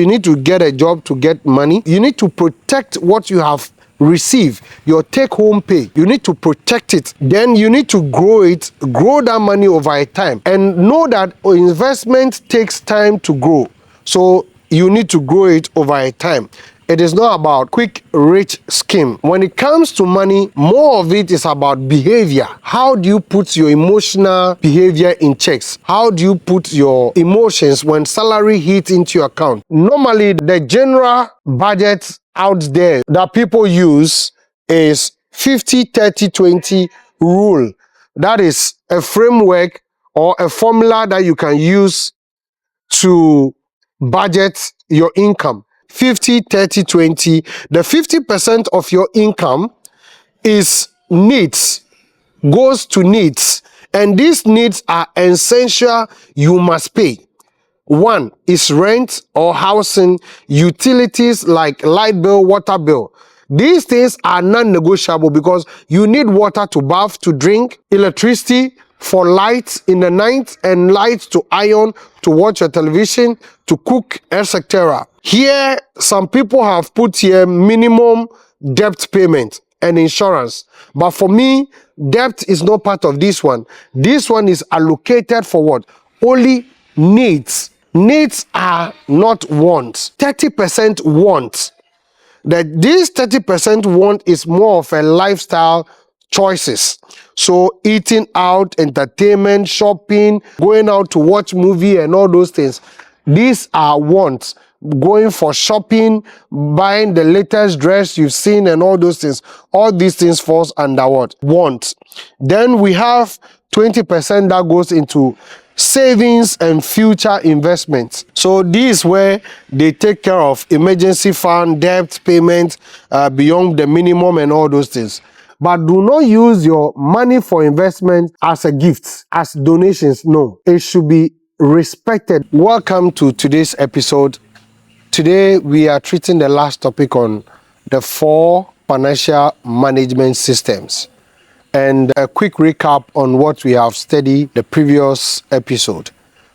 You need to get a job to get money. You need to protect what you have received, your take-home pay. You need to protect it. Then you need to grow it, grow that money over a time. And know that investment takes time to grow. So you need to grow it over a time. It is not about quick, rich scheme. When it comes to money, more of it is about behavior. How do you put your emotional behavior in checks? How do you put your emotions when salary hits into your account? Normally, the general budget out there that people use is 50-30-20 rule. That is a framework or a formula that you can use to budget your income. 50-30-20. The 50% of your income is needs, goes to needs, and these needs are essential. You must pay. One is rent or housing, utilities like light bill, water bill. These things are non-negotiable because you need water to bath, to drink, electricity for lights in the night, and lights to iron, to watch your television, to cook, etc. Here, some people have put here minimum debt payment and insurance. But for me, debt is not part of this one. This one is allocated for what? Only needs. Needs are not wants. 30% wants. That this 30% want is more of a lifestyle choices. So eating out, entertainment, shopping, going out to watch movie and all those things. These are wants. Going for shopping, buying the latest dress you've seen and all those things. All these things falls under what? Want. Then we have 20% that goes into savings and future investments. So this is where they take care of emergency fund, debt payment, beyond the minimum and all those things. But do not use your money for investment as a gift, as donations. No, it should be respected. Welcome to today's episode. Today we are treating the last topic on the 4 financial management systems. And a quick recap on what we have studied the previous episode.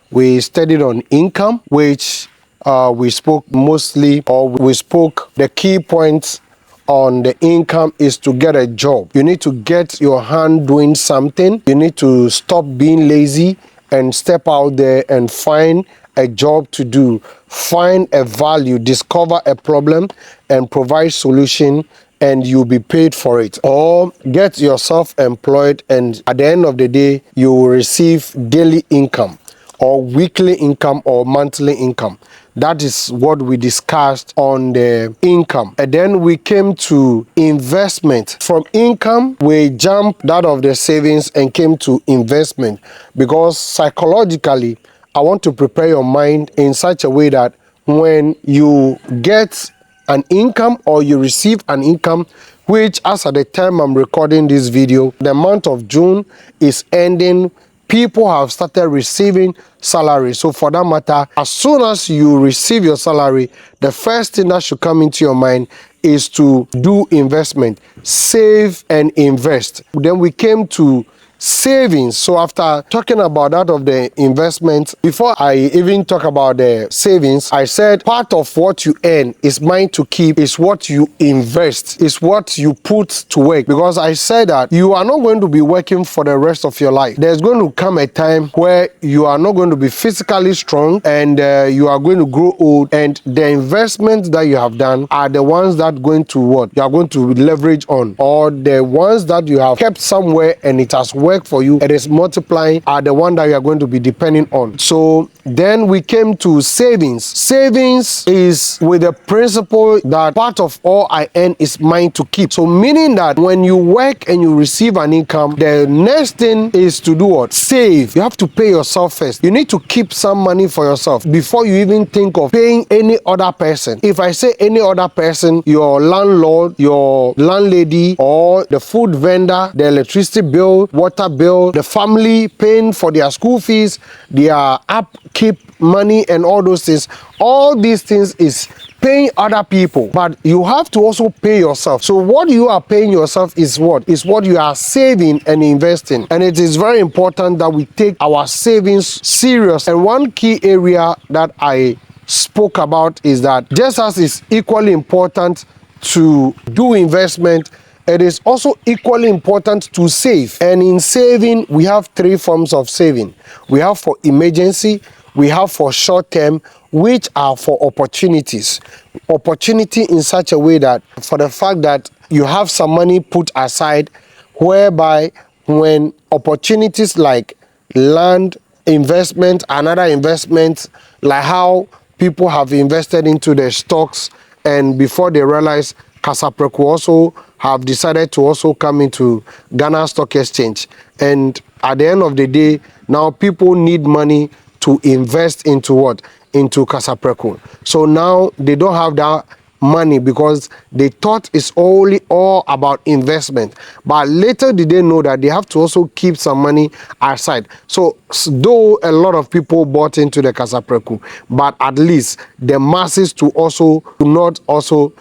We studied on income, which we spoke the key points on the income is to get a job. You need to get your hand doing something. You need to stop being lazy and step out there and find a job to do. Find a value, discover a problem and provide solution, and you'll be paid for it. Or get yourself employed, and at the end of the day, you will receive daily income or weekly income or monthly income. That is what we discussed on the income. And then we came to investment. From income, we jumped out of the savings and came to investment, because psychologically, I want to prepare your mind in such a way that when you get an income or you receive an income, which as at the time I'm recording this video, the month of June is ending, people have started receiving salary. So for that matter, as soon as you receive your salary, the first thing that should come into your mind is to do investment, save and invest. Then we came to savings. So after talking about that of the investment, before I even talk about the savings, I said part of what you earn is mine to keep, is what you invest, is what you put to work. Because I said that you are not going to be working for the rest of your life. There's going to come a time where you are not going to be physically strong, and you are going to grow old, and the investments that you have done are the ones that going to what you are going to leverage on, or the ones that you have kept somewhere and it has worked for you, it is multiplying, are the one that you are going to be depending on. So then we came to savings. Savings is with the principle that part of all I earn is mine to keep. So meaning that when you work and you receive an income, the next thing is to do what? Save. You have to pay yourself first. You need to keep some money for yourself before you even think of paying any other person. If I say any other person, your landlord, your landlady, or the food vendor, the electricity bill, water bill, the family paying for their school fees, their upkeep money and all those things, all these things is paying other people, but you have to also pay yourself. So what you are paying yourself is what? Is what you are saving and investing. And it is very important that we take our savings serious. And one key area that I spoke about is that just as it's equally important to do investment, it is also equally important to save. And in saving, we have three forms of saving. We have for emergency, we have for short term, which are for opportunities. Opportunity in such a way that for the fact that you have some money put aside, whereby when opportunities like land investment, another investment, like how people have invested into the stocks, and before they realize, Kasapreku also have decided to also come into Ghana Stock Exchange. And at the end of the day, now people need money to invest into what? Into Kasapreku. So now they don't have that money because they thought it's only all about investment, but later did they know that they have to also keep some money aside. So though a lot of people bought into the Kasapreku, but at least the masses to also do not also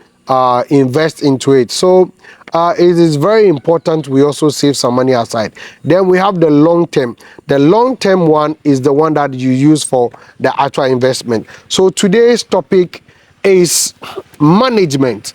invest into it. So it is very important we also save some money aside. Then we have the long term. The long term one is the one that you use for the actual investment. So today's topic is management.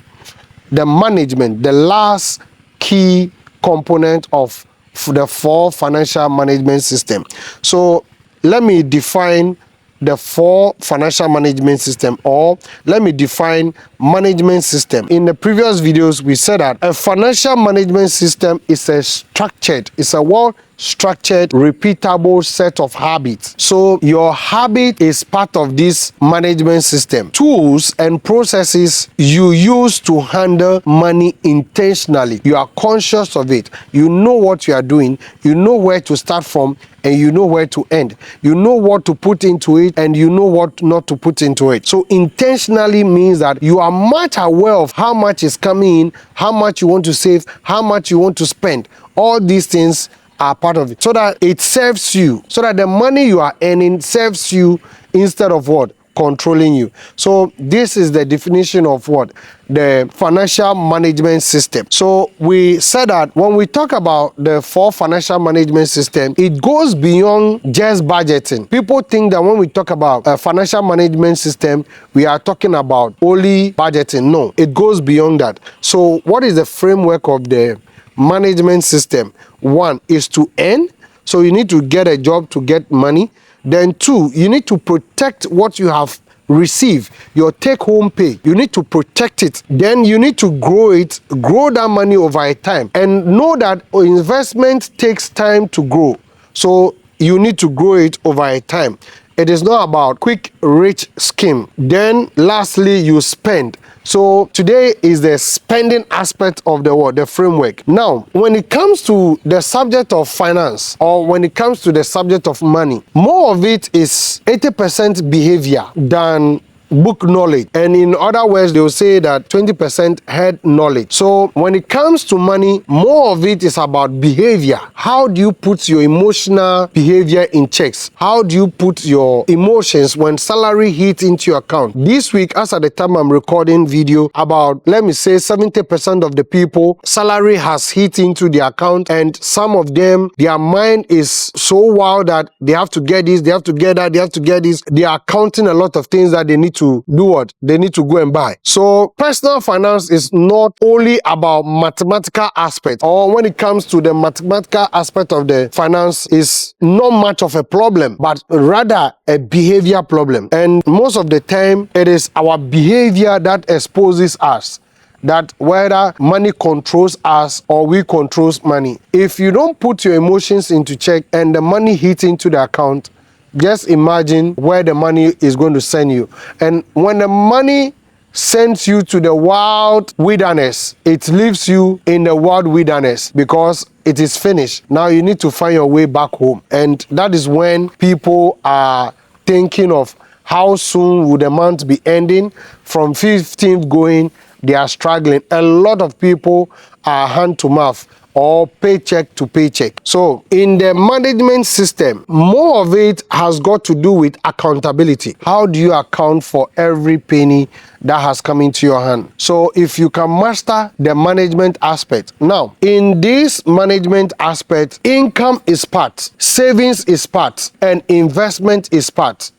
The management, the last key component of the 4 financial management system. So let me define the 4 financial management system, or let me define management system. In the previous videos, we said that a financial management system is a well structured, repeatable set of habits. So your habit is part of this management system. Tools and processes you use to handle money intentionally. You are conscious of it. You know what you are doing. You know where to start from, and you know where to end. You know what to put into it, and you know what not to put into it. So intentionally means that you are much aware of how much is coming in, how much you want to save, how much you want to spend. All these things are part of it, so that it serves you, so that the money you are earning serves you instead of what? Controlling you. So this is the definition of what? The financial management system. So we said that when we talk about the 4 financial management system, it goes beyond just budgeting. People think that when we talk about a financial management system, we are talking about only budgeting. No, it goes beyond that. So what is the framework of the management system? 1 is to earn. So you need to get a job to get money. Then 2, you need to protect what you have received, your take-home pay. You need to protect it. Then you need to grow it, grow that money over a time. And know that investment takes time to grow. So you need to grow it over a time. It is not about quick, rich scheme. Then lastly, you spend. So today is the spending aspect of the word, the framework. Now, when it comes to the subject of finance, or when it comes to the subject of money, more of it is 80% behavior than book knowledge. And in other words, they will say that 20% head knowledge. So when it comes to money, more of it is about behavior. How do you put your emotional behavior in checks? How do you put your emotions when salary hits into your account? This week, as at the time I'm recording video, about, let me say, 70% of the people, salary has hit into their account, and some of them, their mind is so wild that they have to get this, they have to get that, they have to get this. They are counting a lot of things that they need to do what? They need to go and buy. So personal finance is not only about mathematical aspect, or when it comes to the mathematical aspect of the finance, is not much of a problem, but rather a behavior problem. And most of the time, it is our behavior that exposes us, that whether money controls us or we controls money. If you don't put your emotions into check and the money hits into the account, just imagine where the money is going to send you. And when the money sends you to the wild wilderness, it leaves you in the wild wilderness because it is finished. Now you need to find your way back home. And that is when people are thinking of how soon would the month be ending. From 15th going, they are struggling. A lot of people are hand to mouth or paycheck to paycheck. So in the management system, more of it has got to do with accountability. How do you account for every penny that has come into your hand? So if you can master the management aspect. Now, in this management aspect, income is part, savings is part, and investment is part.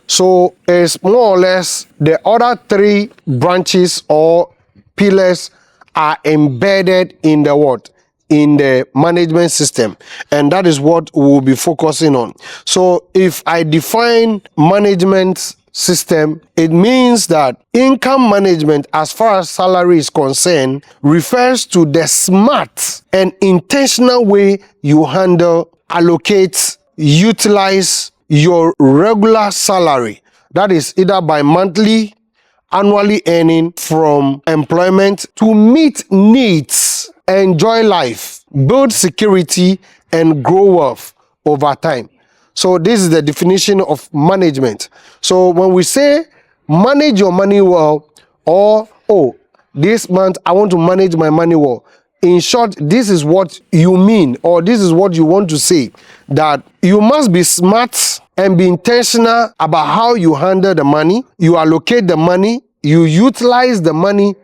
So it's more or less the other three branches or pillars are embedded in the what? In the management system, and that is what we'll be focusing on. So if I define management system, it means that income management, as far as salary is concerned, refers to the smart and intentional way you handle, allocate, utilize your regular salary, that is either by monthly, annually earning from employment, to meet needs, enjoy life, build security, and grow wealth over time. So this is the definition of management. So when we say manage your money well, or oh, this month I want to manage my money well, in short, this is what you mean, or this is what you want to say, that you must be smart and be intentional about how you handle the money, you allocate the money, you utilize the money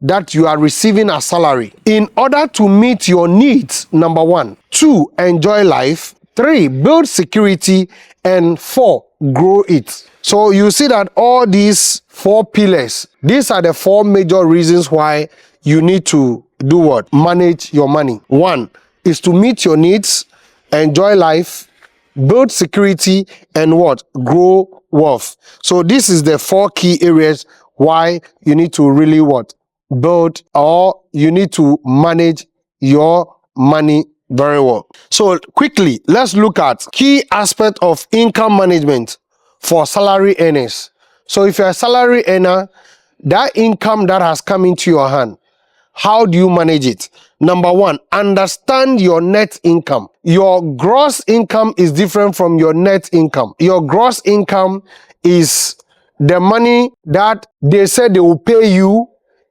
that you are receiving as salary in order to meet your needs, number one. 2, enjoy life. 3, build security. And 4, grow it. So you see that all these 4 pillars, these are the 4 major reasons why you need to do what? Manage your money. 1 is to meet your needs, enjoy life, build security, and what? Grow wealth. So this is the 4 key areas why you need to really what? Build, or you need to manage your money very well. So quickly, let's look at key aspect of income management for salary earners. So if you're a salary earner, that income that has come into your hand, how do you manage it? Number 1, understand your net income. Your gross income is different from your net income. Your gross income is the money that they said they will pay you,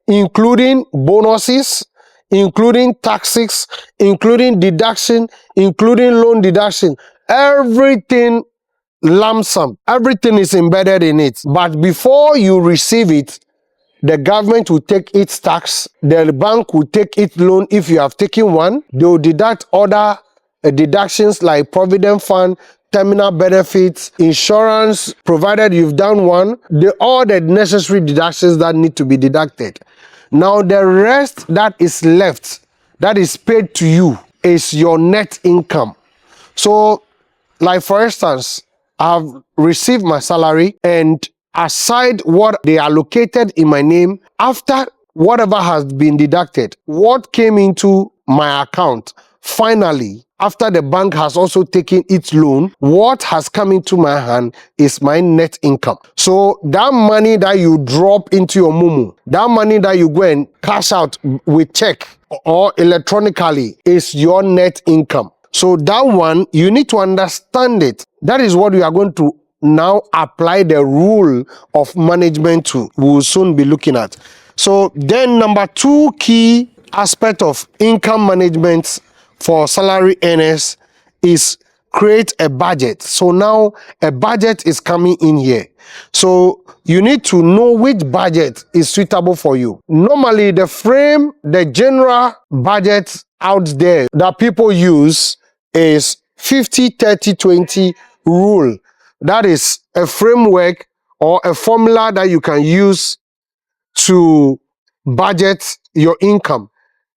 including bonuses, including taxes, including deduction, including loan deduction. Everything lump sum, everything is embedded in it. But before you receive it, the government will take its tax, the bank will take its loan if you have taken one, they will deduct other deductions like provident fund, terminal benefits, insurance, provided you've done one, all the necessary deductions that need to be deducted. Now the rest that is left, that is paid to you, is your net income. So, like for instance, I've received my salary, and aside what they allocated in my name, after whatever has been deducted, what came into my account, finally, after the bank has also taken its loan, what has come into my hand is my net income. So that money that you drop into your mumu, that money that you go and cash out with check or electronically, is your net income. So that one, you need to understand it. That is what we are going to now apply the rule of management to. We will soon be looking at. So then number 2 key aspect of income management for salary earners is create a budget. So now a budget is coming in here. So you need to know which budget is suitable for you. Normally the general budget out there that people use is 50-30-20 rule. That is a framework or a formula that you can use to budget your income.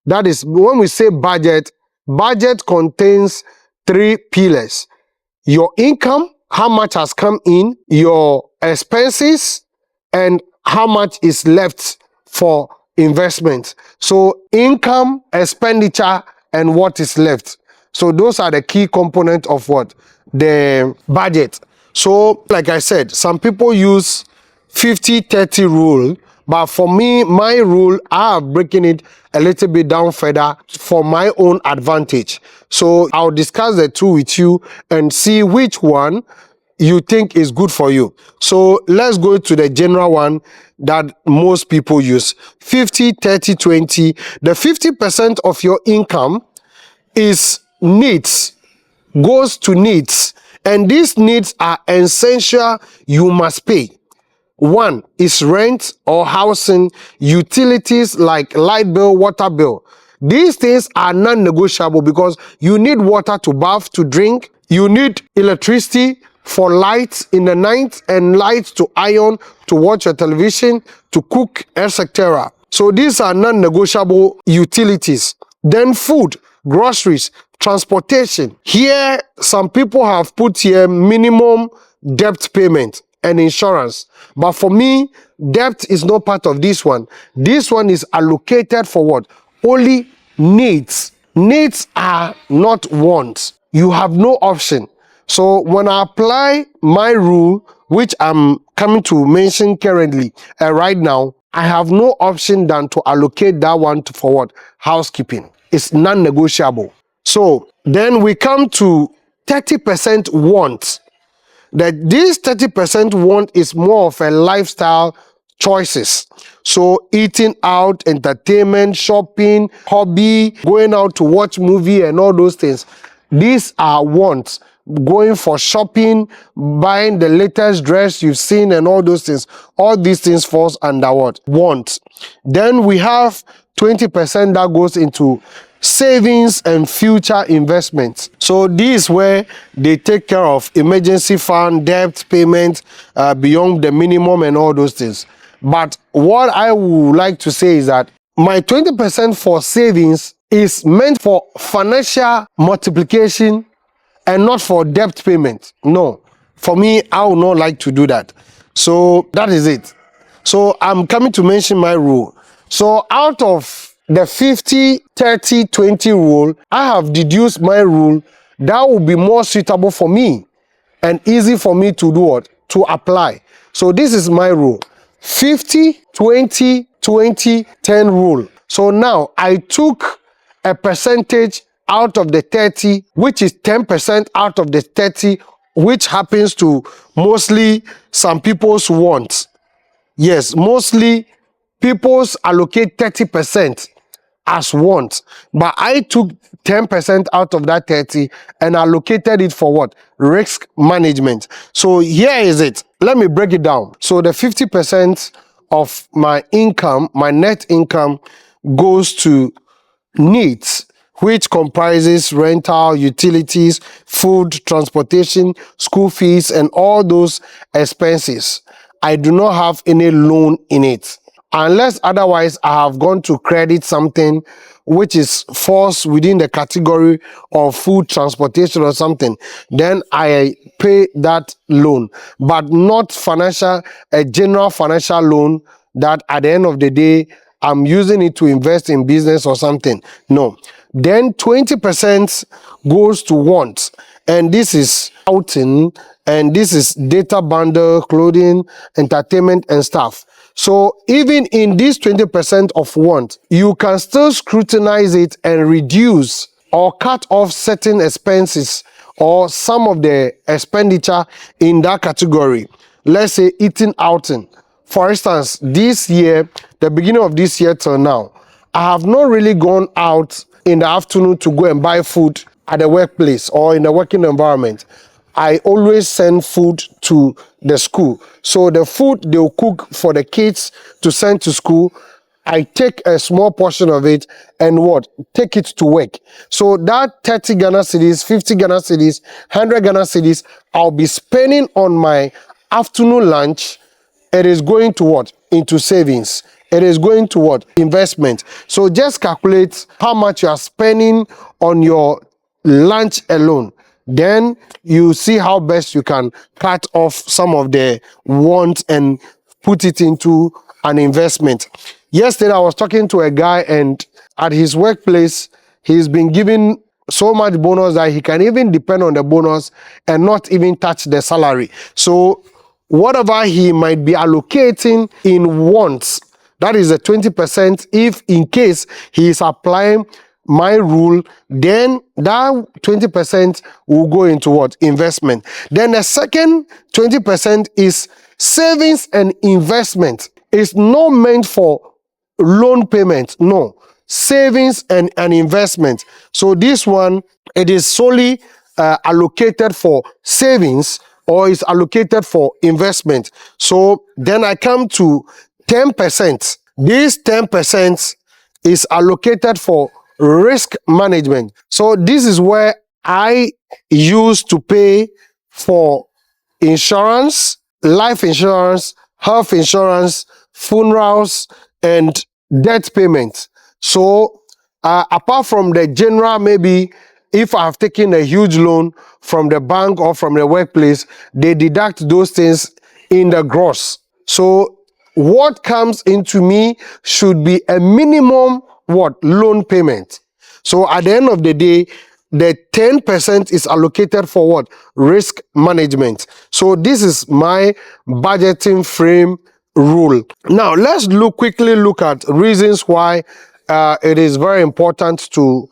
That is, when we say budget, budget contains 3 pillars. Your income, how much has come in, your expenses, and how much is left for investment. So income, expenditure, and what is left. So those are the key components of what? The budget. So like I said, some people use 50-30 rule, but for me, my rule, I am breaking it a little bit down further for my own advantage. So I'll discuss the two with you and see which one you think is good for you. So let's go to the general one that most people use. 50-30-20. The 50% of your income is needs, goes to needs. And these needs are essential, you must pay. 1 is rent or housing, utilities like light bill, water bill. These things are non-negotiable because you need water to bath, to drink. You need electricity for lights in the night and lights to iron, to watch your television, to cook, etc. So these are non-negotiable utilities. Then food, groceries, transportation. Here, some people have put here minimum debt payment and insurance. But for me, debt is not part of this one. This one is allocated for what? Only needs. Needs are not wants. You have no option. So when I apply my rule, which I'm coming to mention currently, right now, I have no option than to allocate that one for what? Housekeeping. It's non-negotiable. So then we come to 30% want. That this 30% want is more of a lifestyle choices. So eating out, entertainment, shopping, hobby, going out to watch movie and all those things. These are wants. Going for shopping, buying the latest dress you've seen and all those things. All these things falls under what? Want. Then we have 20% that goes into savings and future investments. So this is where they take care of emergency fund, debt payment, beyond the minimum and all those things. But what I would like to say is that my 20% for savings is meant for financial multiplication and not for debt payment. No, for me, I would not like to do that. So that is it. So I'm coming to mention my rule. So out of the 50, 30, 20 rule, I have deduced my rule that will be more suitable for me and easy for me to do what? To apply. So this is my rule. 50, 20, 20, 10 rule. So now I took a percentage out of the 30, which is 10% out of the 30, which happens to mostly some people's wants. Yes, mostly people's allocate 30% as want, but I took 10% out of that 30 and allocated it for what? Risk management. So here is it. Let me break it down. So the 50% of my income, my net income, goes to needs, which comprises rental, utilities, food, transportation, school fees, and all those expenses. I do not have any loan in it. Unless otherwise I have gone to credit something which is falls within the category of food, transportation or something, then I pay that loan, but not financial, a general financial loan that at the end of the day, I'm using it to invest in business or something. No. Then 20% goes to wants. And this is outing, and this is data bundle, clothing, entertainment, and stuff. So even in this 20% of want, you can still scrutinize it and reduce or cut off certain expenses or some of the expenditure in that category. Let's say eating outing. For instance, this year, the beginning of this year till now, I have not really gone out in the afternoon to go and buy food at the workplace or in the working environment. I always send food to the school. So the food they'll cook for the kids to send to school, I take a small portion of it and what? Take it to work. So that 30 Ghana cedis, 50 Ghana cedis, 100 Ghana cedis, I'll be spending on my afternoon lunch. It is going to what? Into savings. It is going to what? Investment. So just calculate how much you are spending on your lunch alone. Then you see how best you can cut off some of the wants and put it into an investment. Yesterday, I was talking to a guy, and at his workplace, he's been given so much bonus that he can even depend on the bonus and not even touch the salary. So whatever he might be allocating in wants, that is the 20%. If in case he is applying my rule, then that 20% will go into what? Investment. Then the second 20% is savings and investment. It's not meant for loan payment. No. Savings and an investment. So this one, it is solely allocated for savings or is allocated for investment. So then I come to 10%. This 10% is allocated for risk management. So this is where I used to pay for insurance, life insurance, health insurance, funerals, and debt payments. So, apart from the general, maybe if I've taken a huge loan from the bank or from the workplace, they deduct those things in the gross. So, what comes into me should be a minimum what loan payment. So at the end of the day, the 10% is allocated for what? Risk management. So this is my budgeting frame rule. Now let's quickly look at reasons why it is very important to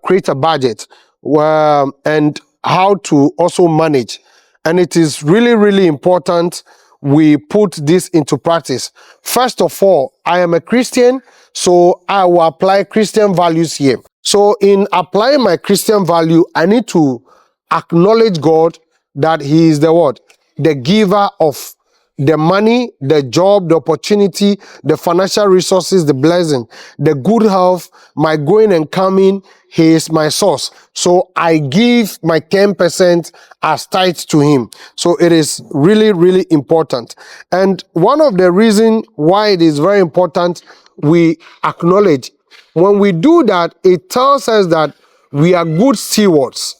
create a budget, and how to also manage. And it is really, really important we put this into practice. First of all, I am a Christian, so I will apply Christian values here. So in applying my Christian value, I need to acknowledge God that He is the what? The giver of the money, the job, the opportunity, the financial resources, the blessing, the good health, my going and coming. He is my source. So I give my 10% as tithe to Him. So it is really, really important. And one of the reasons why it is very important, we acknowledge. When we do that, it tells us that we are good stewards.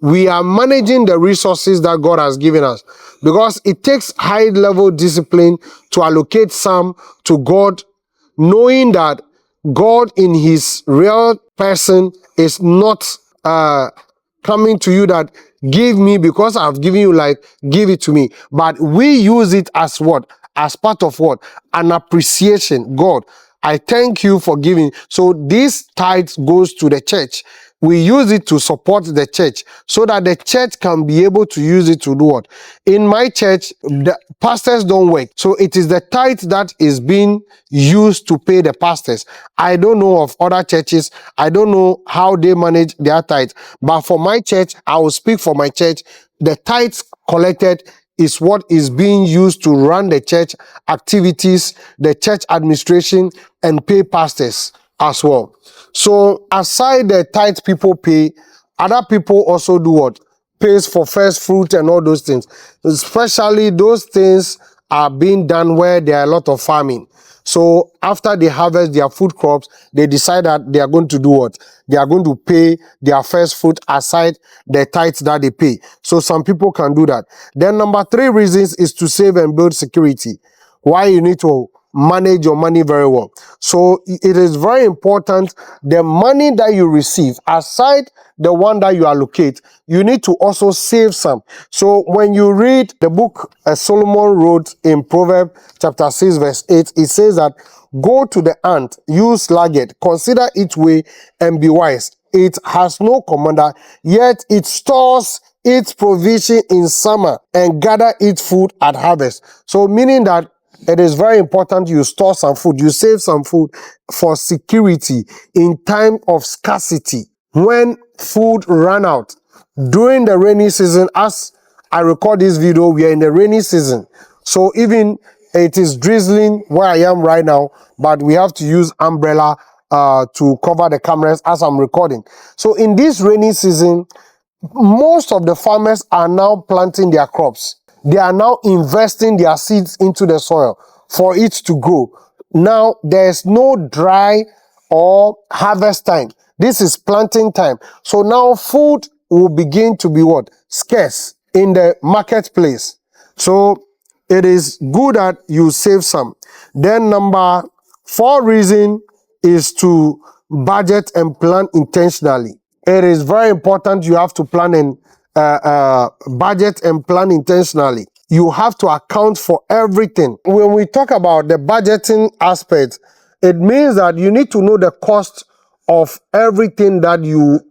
We are managing the resources that God has given us, because it takes high level discipline to allocate some to God, knowing that God in His real person is not coming to you that give me because I've given you, like give it to me, but we use it as what? As part of what? An appreciation. God, I thank you for giving. So this tithe goes to the church. We use it to support the church so that the church can be able to use it to do what? In my church, the pastors don't work. So it is the tithe that is being used to pay the pastors. I don't know of other churches. I don't know how they manage their tithe. But for my church, I will speak for my church. The tithes collected is what is being used to run the church activities, the church administration, and pay pastors as well. So aside the tithe people pay, other people also do what? Pays for first fruit and all those things. Especially those things are being done where there are a lot of farming. So after they harvest their food crops, they decide that they are going to do what? They are going to pay their first fruit aside the tithes that they pay. So some people can do that. Then number 3 reasons is to save and build security. Why you need to manage your money very well. So it is very important, the money that you receive, aside the one that you allocate, you need to also save some. So when you read the book Solomon wrote in Proverbs chapter 6 verse 8, it says that, go to the ant, you sluggard, consider its way and be wise. It has no commander, yet it stores its provision in summer and gather its food at harvest. So meaning that it is very important you store some food, you save some food for security in time of scarcity. When food run out, during the rainy season, as I record this video, we are in the rainy season. So even it is drizzling where I am right now, but we have to use umbrella to cover the cameras as I'm recording. So in this rainy season, most of the farmers are now planting their crops. They are now investing their seeds into the soil for it to grow. Now, there's no dry or harvest time. This is planting time. So now food will begin to be what? Scarce in the marketplace. So it is good that you save some. Then number 4 reason is to budget and plan intentionally. It is very important you have to plan and budget and plan intentionally. You have to account for everything. When we talk about the budgeting aspect, it means that you need to know the cost of everything that you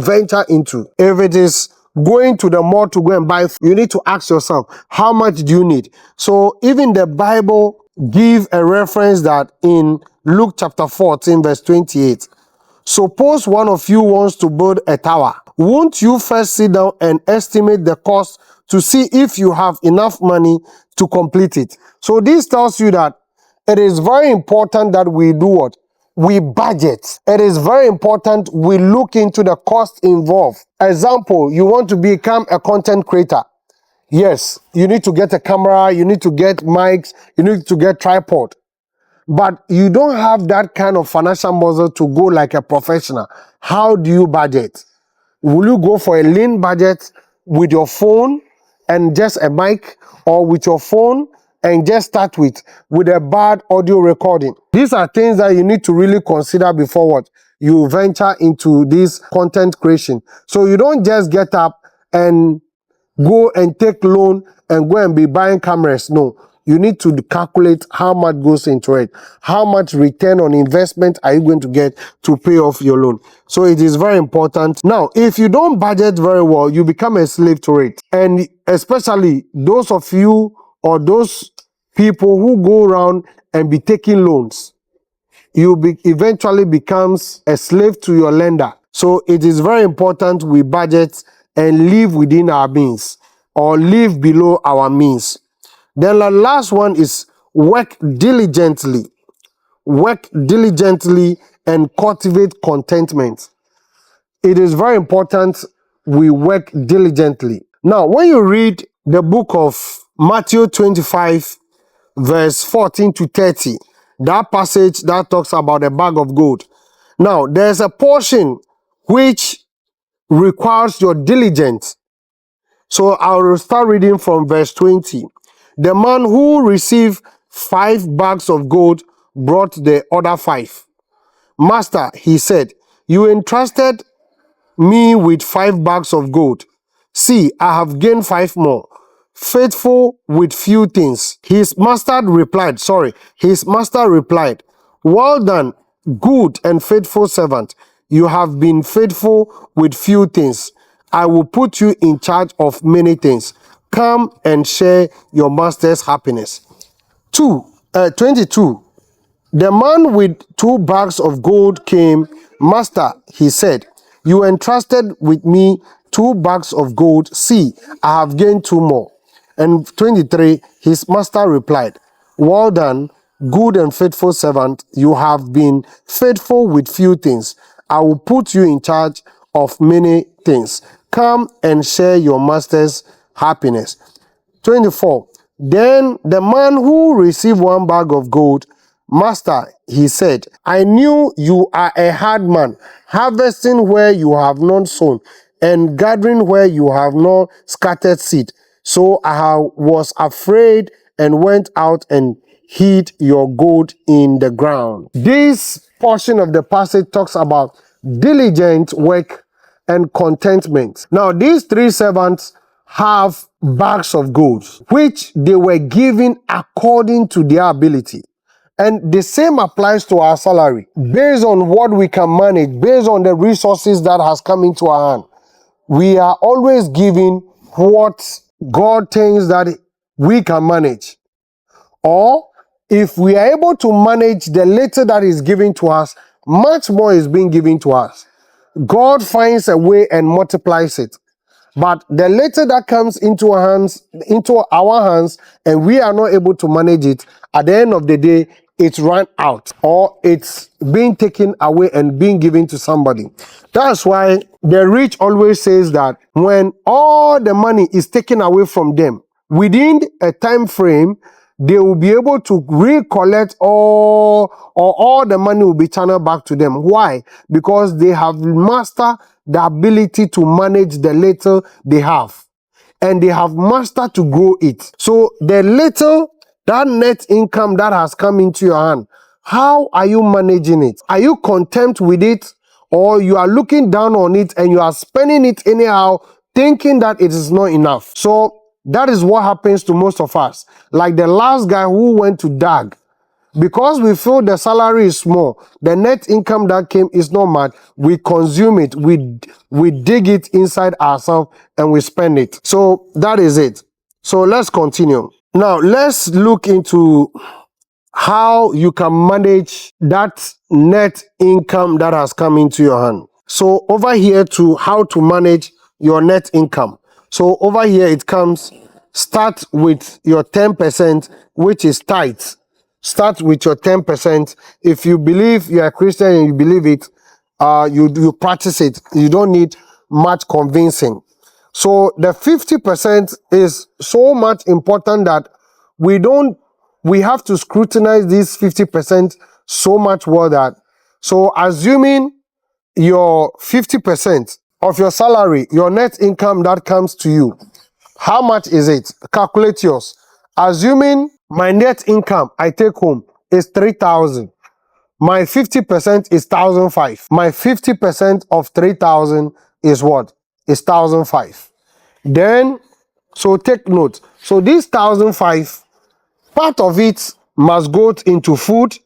venture into. If it is going to the mall to go and buy, you need to ask yourself, how much do you need? So even the Bible give a reference that in Luke chapter 14 verse 28, suppose one of you wants to build a tower. Won't you first sit down and estimate the cost to see if you have enough money to complete it? So this tells you that it is very important that we do what? We budget. It is very important we look into the cost involved. Example, you want to become a content creator. Yes, you need to get a camera, you need to get mics, you need to get tripod. But you don't have that kind of financial muscle to go like a professional. How do you budget? Will you go for a lean budget with your phone and just a mic, or with your phone and just start with a bad audio recording? These are things that you need to really consider before what you venture into this content creation. So you don't just get up and go and take loan and go and be buying cameras. No, you need to calculate how much goes into it. How much return on investment are you going to get to pay off your loan? So it is very important. Now, if you don't budget very well, you become a slave to it. And especially those of you or those people who go around and be taking loans, you eventually becomes a slave to your lender. So it is very important we budget and live within our means or live below our means. Then the last one is work diligently. Work diligently and cultivate contentment. It is very important we work diligently. Now, when you read the book of Matthew 25, verse 14 to 30, that passage that talks about a bag of gold. Now, there's a portion which requires your diligence. So I will start reading from verse 20. The man who received 5 bags of gold brought the other 5. Master, he said, you entrusted me with 5 bags of gold. See, I have gained 5 more. Faithful with few things. His master replied, well done, good and faithful servant. You have been faithful with few things. I will put you in charge of many things. Come and share your master's happiness. 22. The man with 2 bags of gold came. Master, he said, you entrusted with me 2 bags of gold. See, I have gained 2 more. And 23, his master replied, well done, good and faithful servant. You have been faithful with few things. I will put you in charge of many things. Come and share your master's happiness. 24. Then the man who received 1 bag of gold, Master, he said, I knew you are a hard man, harvesting where you have not sown, and gathering where you have not scattered seed. So I was afraid and went out and hid your gold in the ground. This portion of the passage talks about diligent work and contentment. Now, these 3 servants have bags of gold, which they were given according to their ability. And the same applies to our salary. Based on what we can manage, based on the resources that has come into our hand, we are always given what God thinks that we can manage. Or if we are able to manage the little that is given to us, much more is being given to us. God finds a way and multiplies it. But the little that comes into our hands, and we are not able to manage it, at the end of the day, it's run out or it's being taken away and being given to somebody. That's why the rich always says that when all the money is taken away from them, within a time frame, they will be able to recollect all the money will be channeled back to them. Why? Because they have mastered the ability to manage the little they have. And they have mastered to grow it. So the little, that net income that has come into your hand, how are you managing it? Are you content with it? Or you are looking down on it and you are spending it anyhow, thinking that it is not enough? So that is what happens to most of us. Like the last guy who went to DAG. Because we feel the salary is small, the net income that came is not much, we consume it, we dig it inside ourselves and we spend it. So that is it. So let's continue. Now let's look into how you can manage that net income that has come into your hand. So over here to how to manage your net income. So over here it comes, start with your 10%, which is tithes. Start with your 10%. If you believe you're a Christian and you believe it, you practice it. You don't need much convincing. So the 50% is so much important that we have to scrutinize this 50% so much well that, so assuming your 50% of your salary, your net income that comes to you, how much is it? Calculate yours. Assuming my net income I take home is 3,000. My 50% is 1,005. My 50% of 3,000 is what? Is 1,005. Then, so take note. So this 1,005, part of it must go into food,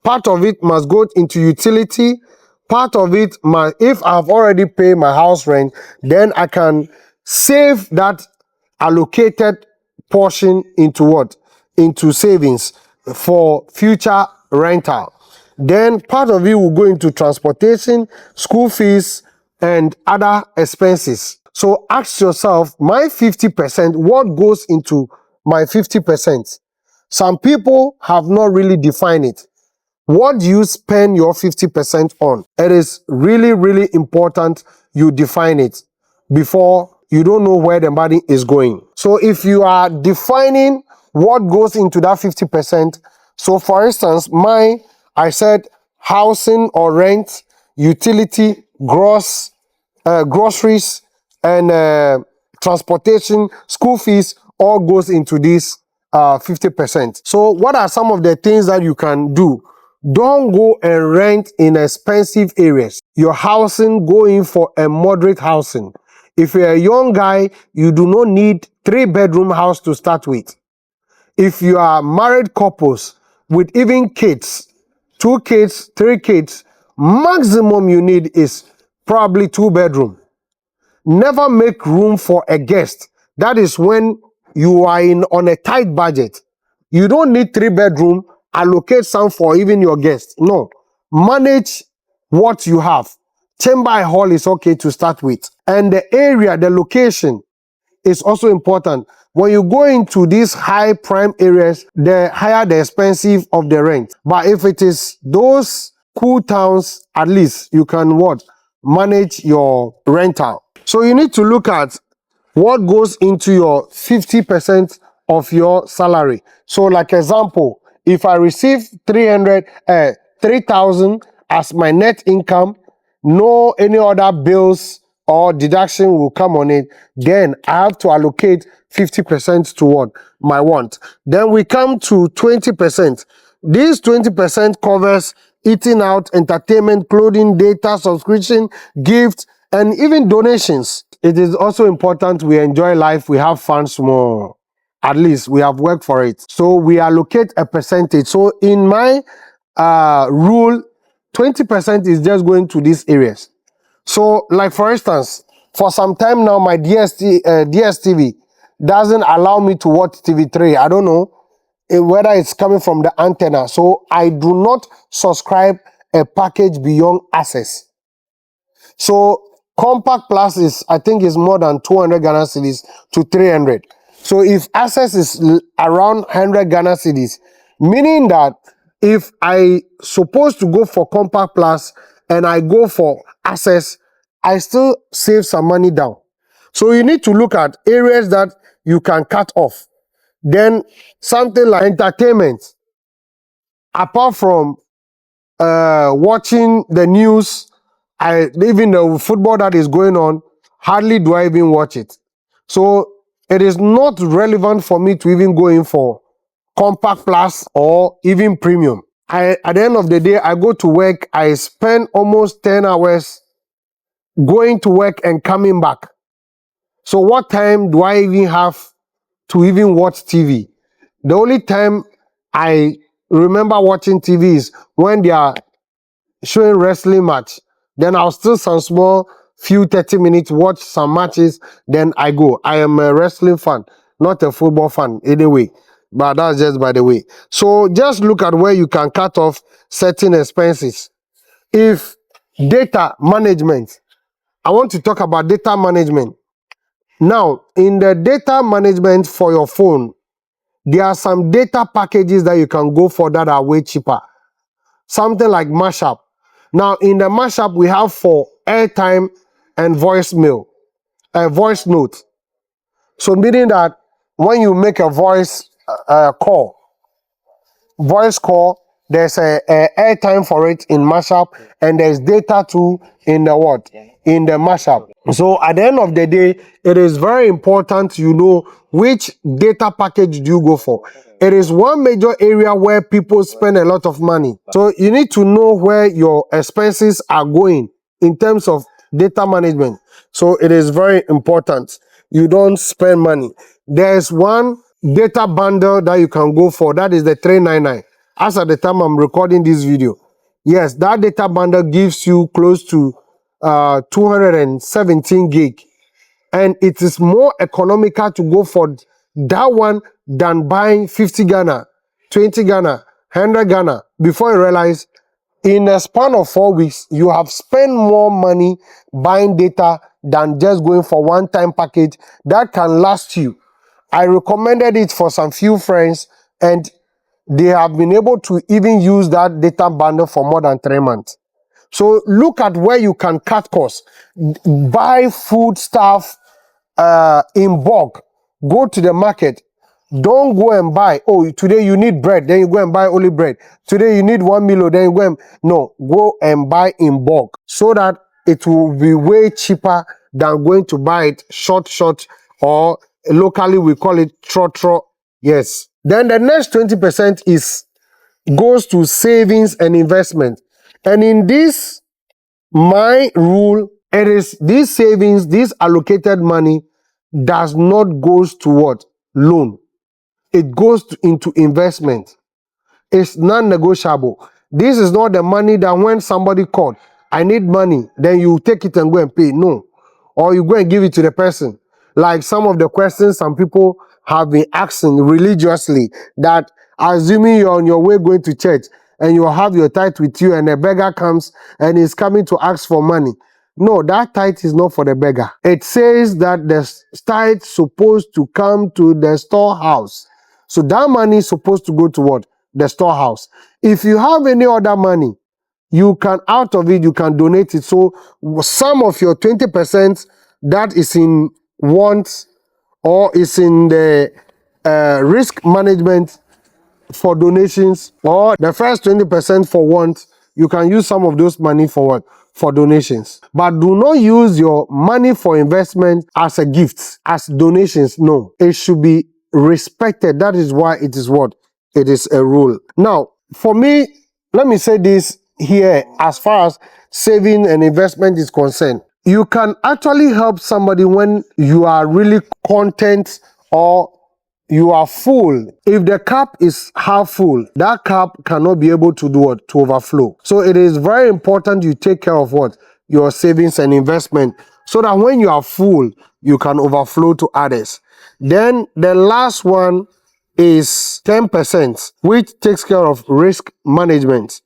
part of it must go into utility, part of it must, if I've already paid my house rent, then I can save that allocated portion into what? Into savings for future rental. Then part of it will go into transportation, school fees, and other expenses. So ask yourself, my 50%, what goes into my 50%? Some people have not really defined it. What do you spend your 50% on? It is really, really important you define it before you don't know where the money is going. So if you are defining what goes into that 50%, so for instance, I said housing or rent, utility, groceries, and transportation, school fees, all goes into this 50%. So what are some of the things that you can do? Don't go and rent in expensive areas. Your housing, go in for a moderate housing. If you're a young guy, you do not need 3-bedroom house to start with. If you are married couples with even kids, 2 kids, 3 kids, maximum you need is probably 2-bedroom. Never make room for a guest. That is when you are on a tight budget. You don't need 3-bedroom, allocate some for even your guests. No. Manage what you have. Chamber hall is okay to start with. And the area, the location is also important. When you go into these high prime areas, the higher the expensive of the rent. But if it is those cool towns, at least you can what? Manage your rental. So you need to look at what goes into your 50% of your salary. So like example, if I receive 3,000 as my net income, no any other bills or deduction will come on it, then I have to allocate 50% to what? My want. Then we come to 20%. This 20% covers eating out, entertainment, clothing, data, subscription, gifts, and even donations. It is also important we enjoy life, we have fun small. At least we have worked for it. So we allocate a percentage. So in my rule, 20% is just going to these areas. So like for instance, for some time now, my DSTV doesn't allow me to watch TV3. I don't know whether it's coming from the antenna. So I do not subscribe a package beyond access. So compact plus is, I think, is more than 200 Ghana cedis to 300. So if access is around 100 Ghana cedis, meaning that if I supposed to go for compact plus and I go for access, I still save some money down. So you need to look at areas that you can cut off. Then something like entertainment, apart from watching the news, even the football that is going on, hardly do I even watch it. So it is not relevant for me to even go in for compact plus or even premium. At the end of the day, I go to work, I spend almost 10 hours going to work and coming back. So what time do I even have to even watch TV? The only time I remember watching TV is when they are showing wrestling match. Then I'll still some small few 30 minutes, watch some matches, then I go. I am a wrestling fan, not a football fan anyway. But that's just by the way. So just look at where you can cut off certain expenses. If data management, I want to talk about data management. Now, in the data management for your phone, there are some data packages that you can go for that are way cheaper. Something like Mashup. Now, in the Mashup, we have for airtime and voicemail. a voice note. So meaning that when you make a voice call, there's a airtime for it in mashup, and there's data too in the what? In the mashup. So at the end of the day, it is very important you know which data package do you go for. It is one major area where people spend a lot of money. So you need to know where your expenses are going in terms of data management. So it is very important you don't spend money. There's one data bundle that you can go for, that is the 399. As at the time I'm recording this video, yes, that data bundle gives you close to 217 gig, and it is more economical to go for that one than buying 50 Ghana, 20 Ghana, 100 Ghana. Before you realize, in a span of 4 weeks, you have spent more money buying data than just going for one-time package that can last you. I recommended it for some few friends, and they have been able to even use that data bundle for more than 3 months. So look at where you can cut costs. Buy food stuff in bulk. Go to the market. Don't go and buy, oh, today you need bread, then you go and buy only bread. Today you need 1 million, then you go and... No, go and buy in bulk so that it will be way cheaper than going to buy it short, or locally we call it trotro. Yes. Then the next 20% goes to savings and investment. And in this, my rule, it is these savings, this allocated money does not goes to what? Loan. It goes into investment. It's non-negotiable. This is not the money that when somebody called, I need money, then you take it and go and pay. No. Or you go and give it to the person. Like some of the questions some people have been asking religiously, that assuming you're on your way going to church and you have your tithe with you and a beggar comes and is coming to ask for money. No, that tithe is not for the beggar. It says that the tithe is supposed to come to the storehouse. So that money is supposed to go to what? The storehouse. If you have any other money, you can, out of it, you can donate it. So some of your 20% that is in wants or is in the risk management for donations, or the first 20% for wants, you can use some of those money for what? For donations. But do not use your money for investment as a gift, as donations. No, it should be respected. That is why it is what? It is a rule. Now, for me, let me say this here as far as saving and investment is concerned. You can actually help somebody when you are really content or you are full. If the cup is half full, that cup cannot be able to do what? To overflow. So it is very important you take care of what? Your savings and investment, so that when you are full, you can overflow to others. Then the last one is 10%, which takes care of risk management.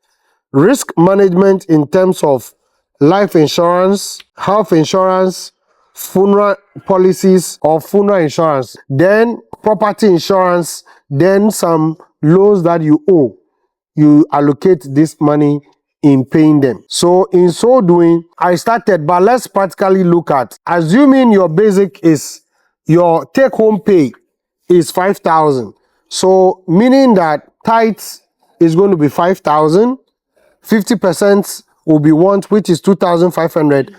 Risk management in terms of life insurance, health insurance, funeral policies or funeral insurance, then property insurance, then some loans that you owe. You allocate this money in paying them. So in so doing, I started, but let's practically look at, assuming your basic is, your take-home pay is 5,000. So meaning that tithes is going to be 5,000, 50% will be want, which is 2,500,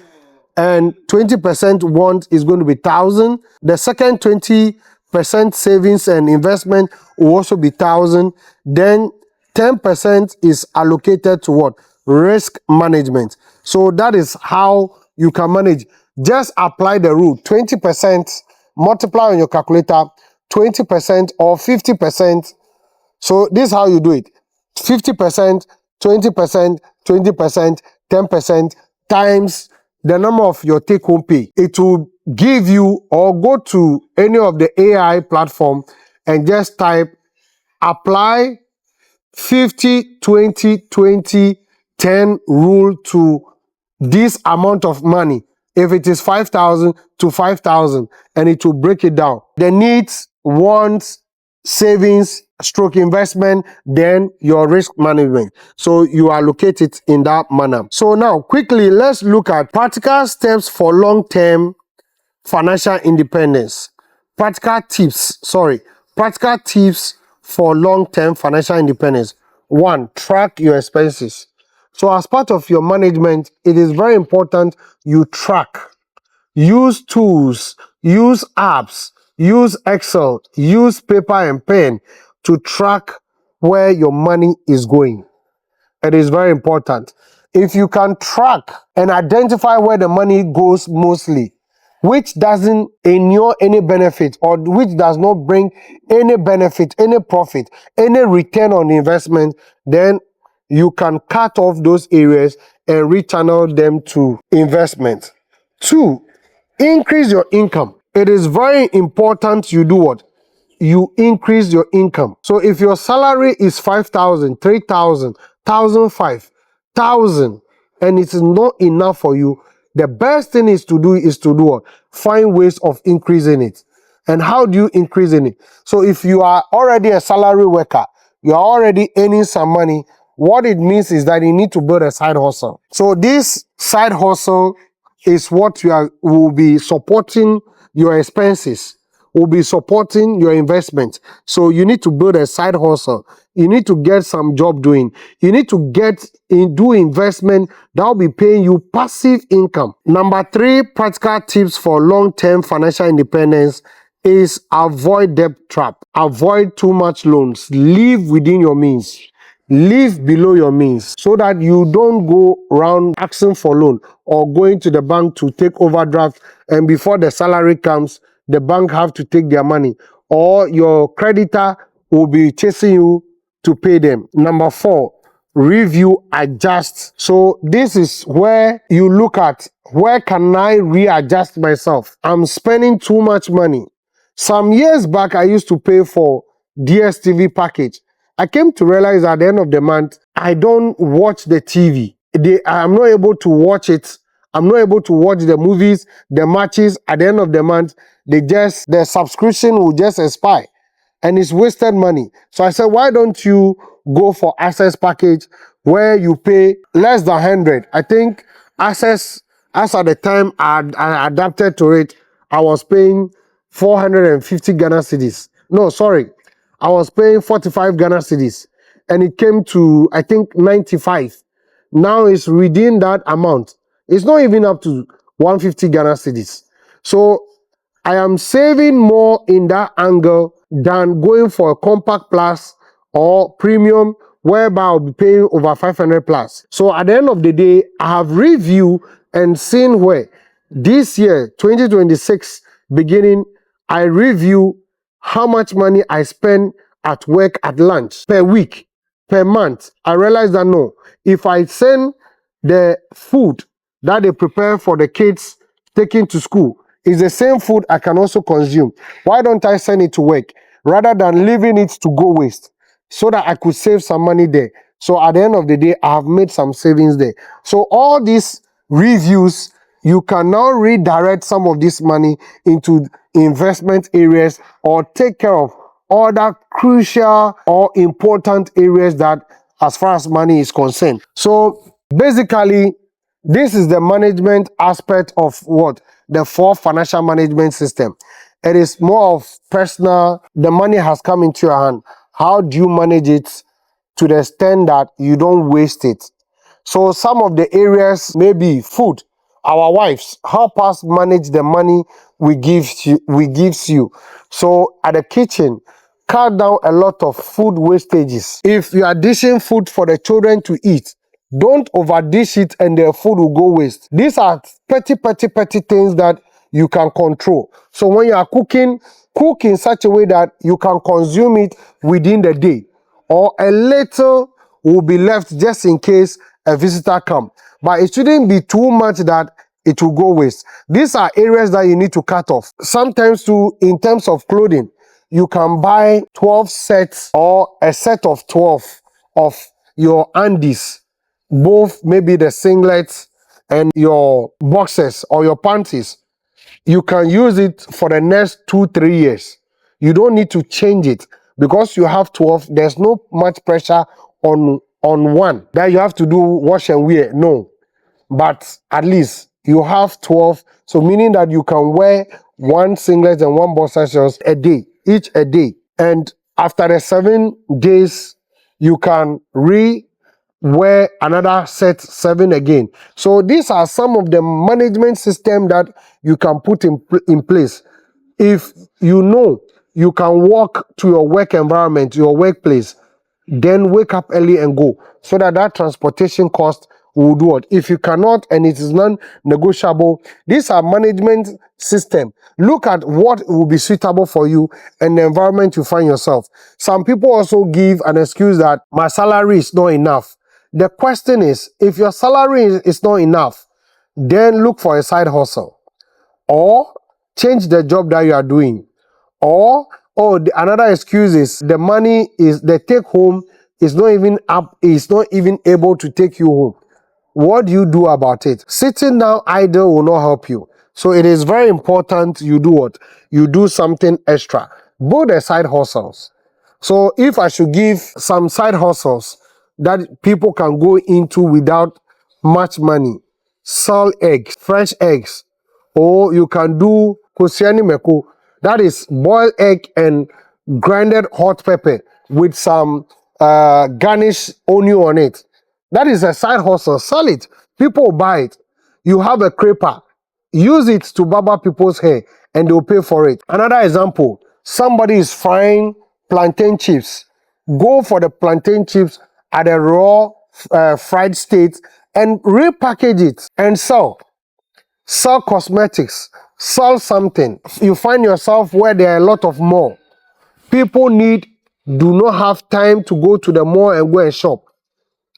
and 20% want is going to be 1,000. The second 20% savings and investment will also be 1,000. Then 10% is allocated to what? Risk management. So that is how you can manage. Just apply the rule. 20%, multiply on your calculator, 20% or 50%. So this is how you do it. 50%, 20%, 20%, 10% times the number of your take-home pay. It will give you, or go to any of the AI platform and just type apply 50, 20, 20, 10 rule to this amount of money. If it is 5,000 to 5,000, and it will break it down. The needs, wants, savings, stroke investment, then your risk management. So you allocate it in that manner. So now quickly, let's look at practical steps for long-term financial independence. Practical tips for long-term financial independence. 1, track your expenses. So as part of your management, it is very important you track. Use tools, use apps, use Excel, use paper and pen to track where your money is going. It is very important. If you can track and identify where the money goes mostly, which doesn't inure any benefit or which does not bring any benefit, any profit, any return on investment, then you can cut off those areas and rechannel them to investment. 2, increase your income. It is very important you do what? You increase your income. So if your salary is 5,000, 3,000, 1,500, and it is not enough for you, the best thing is to do what? Find ways of increasing it. And how do you increase in it? So if you are already a salary worker, you are already earning some money, what it means is that you need to build a side hustle. So this side hustle is what will be supporting your expenses, will be supporting your investment. So you need to build a side hustle. You need to get some job doing. You need to do investment that will be paying you passive income. Number 3, practical tips for long-term financial independence is avoid debt trap. Avoid too much loans. Live within your means. Live below your means so that you don't go around asking for loan or going to the bank to take overdraft, and before the salary comes, the bank have to take their money, or your creditor will be chasing you to pay them. Number 4, review, adjust. So this is where you look at, where can I readjust myself? I'm spending too much money. Some years back, I used to pay for DSTV package. I came to realize at the end of the month, I don't watch the TV. I'm not able to watch it. I'm not able to watch the movies, the matches. At the end of the month, the subscription will just expire, and it's wasted money. So I said, why don't you go for access package where you pay less than 100? I think access, as at the time I adapted to it, I was paying 450 Ghana cedis. No, sorry. I was paying 45 Ghana cedis, and it came to, I think, 95. Now it's within that amount. It's not even up to 150 Ghana cedis. So I am saving more in that angle than going for a compact plus or premium, whereby I'll be paying over 500 plus. So at the end of the day, I have reviewed and seen where this year, 2026 beginning, I review how much money I spend at work at lunch per week, per month. I realized that no, if I send the food that they prepare for the kids taken to school, is the same food I can also consume. Why don't I send it to work rather than leaving it to go waste, so that I could save some money there? So at the end of the day, I have made some savings there. So all these reviews, you can now redirect some of this money into investment areas or take care of other crucial or important areas that, as far as money is concerned. So basically, this is the management aspect of what? The 4 financial management system. It is more of personal. The money has come into your hand. How do you manage it to the extent that you don't waste it? So some of the areas may be food. Our wives help us manage the money we gives you. So at the kitchen, cut down a lot of food wastages. If you are dishing food for the children to eat, don't overdish it and the food will go waste. These are petty things that you can control. So when you are cooking, cook in such a way that you can consume it within the day, or a little will be left just in case a visitor comes. But it shouldn't be too much that it will go waste. These are areas that you need to cut off. Sometimes too, in terms of clothing, you can buy 12 sets or a set of 12 of your undies, both maybe the singlets and your boxers or your panties. You can use it for the next 2-3 years. You don't need to change it because you have 12. There's no much pressure on one that you have to do wash and wear. No, but at least you have 12. So meaning that you can wear one singlet and one boxer shorts a day, each a day. And after the 7 days, you can wear another set 7 again. So these are some of the management system that you can put in place. If you know you can walk to your work environment, your workplace, then wake up early and go, so that transportation cost will do it. If you cannot and it is non-negotiable, these are management system. Look at what will be suitable for you and the environment you find yourself. Some people also give an excuse that my salary is not enough. The question is, if your salary is not enough, then look for a side hustle or change the job that you are doing. Or another excuse is the take home is not even able to take you home. What do you do about it? Sitting down idle will not help you. So it is very important you do what? You do something extra. Build a side hustles. So if I should give some side hustles that people can go into without much money, sell eggs, fresh eggs, or you can do kosiani meko, that is boiled egg and grinded hot pepper with some garnish onion on it. That is a side hustle. Sell it. People buy it. You have a creper. Use it to barber people's hair and they'll pay for it. Another example, somebody is frying plantain chips. Go for the plantain chips at a raw fried state and repackage it and sell. Sell cosmetics. Sell something. You find yourself where there are a lot of mall. People do not have time to go to the mall and go and shop.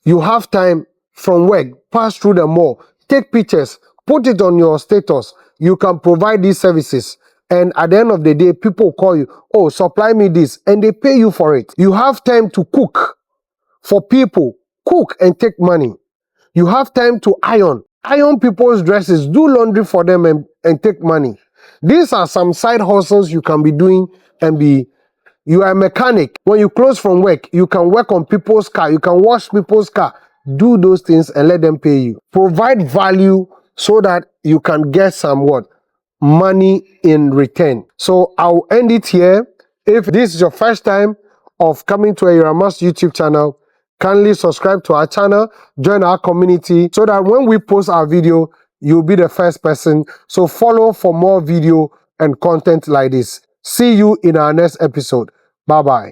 You have time from work, pass through the mall, take pictures, put it on your status. You can provide these services. And at the end of the day, people call you, oh, supply me this, and they pay you for it. You have time to cook for people, cook and take money. You have time to iron people's dresses, do laundry for them and take money. These are some side hustles you can be doing and you are a mechanic. When you close from work, you can work on people's car. You can wash people's car. Do those things and let them pay you. Provide value so that you can get some what? Money in return. So I'll end it here. If this is your first time of coming to a Eyramax YouTube channel, kindly subscribe to our channel, join our community so that when we post our video, you'll be the first person. So follow for more video and content like this. See you in our next episode. Bye-bye.